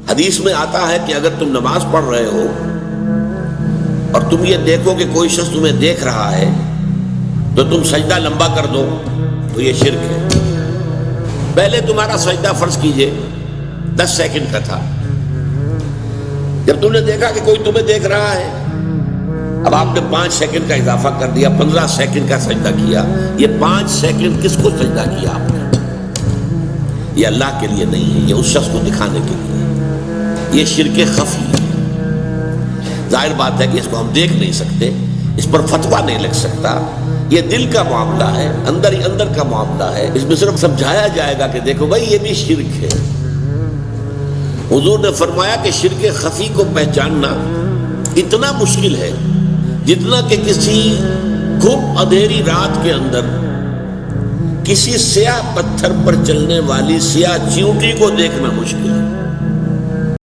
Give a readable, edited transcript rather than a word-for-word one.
حدیث میں آتا ہے کہ اگر تم نماز پڑھ رہے ہو اور تم یہ دیکھو کہ کوئی شخص تمہیں دیکھ رہا ہے تو تم سجدہ لمبا کر دو تو یہ شرک ہے۔ پہلے تمہارا سجدہ فرض کیجئے 10 سیکنڈ کا تھا، جب تم نے دیکھا کہ کوئی تمہیں دیکھ رہا ہے اب آپ نے 5 سیکنڈ کا اضافہ کر دیا، 15 سیکنڈ کا سجدہ کیا۔ یہ 5 سیکنڈ کس کو سجدہ کیا آپ نے؟ یہ اللہ کے لیے نہیں ہے، یہ اس شخص کو دکھانے کے لیے ہے۔ یہ شرک خفی ہے۔ ظاہر بات ہے کہ اس کو ہم دیکھ نہیں سکتے، اس پر فتویٰ نہیں لگ سکتا، یہ دل کا معاملہ ہے، اندر ہی اندر کا معاملہ ہے۔ اس میں صرف سمجھایا جائے گا کہ دیکھو بھائی یہ بھی شرک ہے۔ حضور نے فرمایا کہ شرک خفی کو پہچاننا اتنا مشکل ہے جتنا کہ کسی گھپ اندھیری رات کے اندر کسی سیاہ پتھر پر چلنے والی سیاہ چیونٹی کو دیکھنا مشکل ہے۔